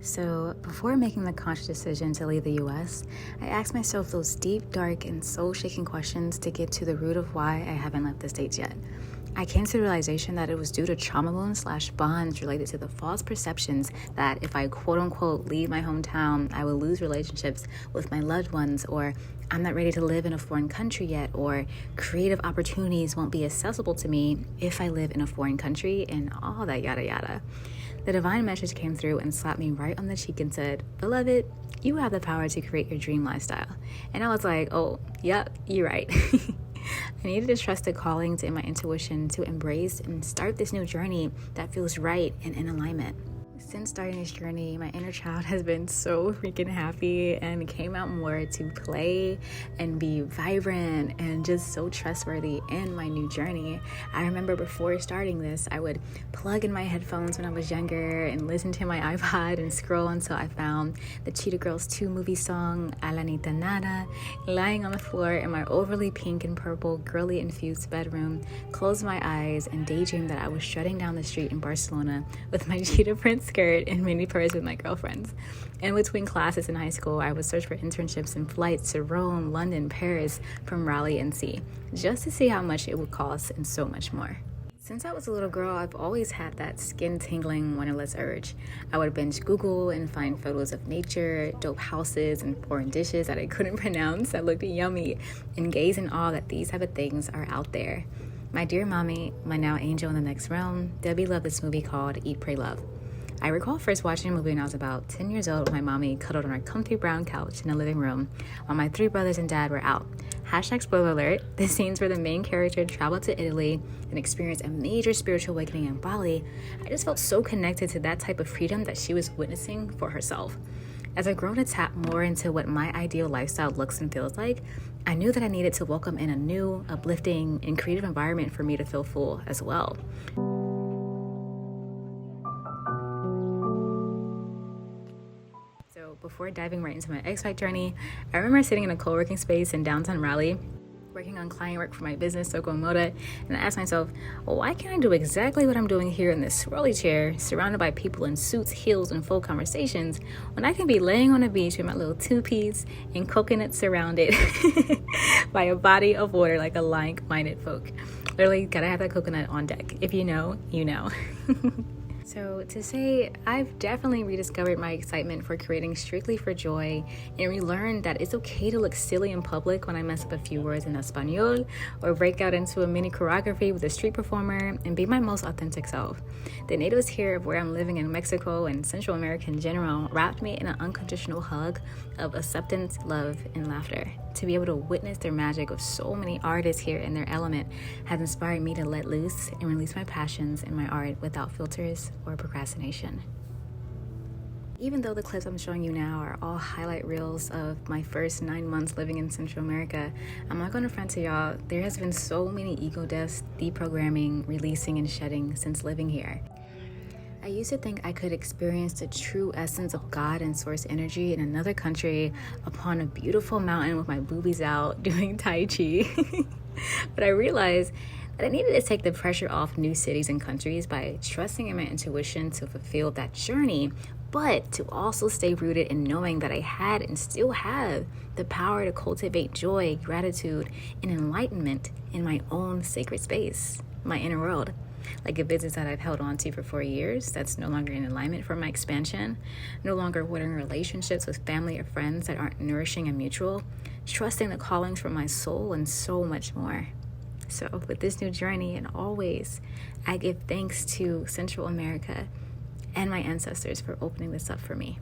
So before making the conscious decision to leave the US, I asked myself those deep, dark, and soul-shaking questions to get to the root of why I haven't left the States yet. I came to the realization that it was due to trauma wounds/bonds related to the false perceptions that if I quote-unquote leave my hometown, I will lose relationships with my loved ones, or I'm not ready to live in a foreign country yet, or creative opportunities won't be accessible to me if I live in a foreign country, and all that yada yada. The divine message came through and slapped me right on the cheek and said, "Beloved, you have the power to create your dream lifestyle." And I was like, oh, yep, you're right. I needed to trust the callings in my intuition to embrace and start this new journey that feels right and in alignment. Since starting this journey, my inner child has been so freaking happy and came out more to play and be vibrant and just so trustworthy in my new journey. I remember before starting this, I would plug in my headphones when I was younger and listen to my iPod and scroll until I found the Cheetah Girls 2 movie song, A La Nita Nada, lying on the floor in my overly pink and purple girly infused bedroom, close my eyes and daydream that I was strutting down the street in Barcelona with my cheetah print skirt and mini purse with my girlfriends. In between classes in high school, I would search for internships and flights to Rome, London, Paris, from Raleigh, NC, just to see how much it would cost and so much more. Since I was a little girl, I've always had that skin-tingling, wanderlust urge. I would binge Google and find photos of nature, dope houses, and foreign dishes that I couldn't pronounce that looked yummy, and gaze in awe that these type of things are out there. My dear mommy, my now angel in the next realm, Debbie loved this movie called Eat, Pray, Love. I recall first watching the movie when I was about 10 years old with my mommy cuddled on our comfy brown couch in the living room while my 3 brothers and dad were out. Hashtag spoiler alert, the scenes where the main character traveled to Italy and experienced a major spiritual awakening in Bali. I just felt so connected to that type of freedom that she was witnessing for herself. As I've grown to tap more into what my ideal lifestyle looks and feels like, I knew that I needed to welcome in a new, uplifting, and creative environment for me to feel full as well. So before diving right into my expat journey, I remember sitting in a co-working space in downtown Raleigh, working on client work for my business, Soko Moda, and I asked myself, well, why can't I do exactly what I'm doing here in this swirly chair, surrounded by people in suits, heels, and full conversations, when I can be laying on a beach with my little two-piece and coconut surrounded by a body of water like a like-minded folk. Literally, gotta have that coconut on deck. If you know, you know. So to say, I've definitely rediscovered my excitement for creating strictly for joy and relearned that it's okay to look silly in public when I mess up a few words in Espanol or break out into a mini choreography with a street performer and be my most authentic self. The natives here of where I'm living in Mexico and Central America in general wrapped me in an unconditional hug of acceptance, love, and laughter. To be able to witness their magic of so many artists here in their element has inspired me to let loose and release my passions in my art without filters or procrastination. Even though the clips I'm showing you now are all highlight reels of my first 9 months living in Central America, I'm not going to front to y'all, there has been so many ego deaths, deprogramming, releasing, and shedding since living here. I used to think I could experience the true essence of God and source energy in another country upon a beautiful mountain with my boobies out doing Tai Chi. But I realized that I needed to take the pressure off new cities and countries by trusting in my intuition to fulfill that journey, but to also stay rooted in knowing that I had and still have the power to cultivate joy, gratitude, and enlightenment in my own sacred space, my inner world. Like a business that I've held on to for 4 years that's no longer in alignment for my expansion, no longer watering relationships with family or friends that aren't nourishing and mutual, trusting the callings from my soul, and so much more. So with this new journey, and always, I give thanks to Central America and my ancestors for opening this up for me.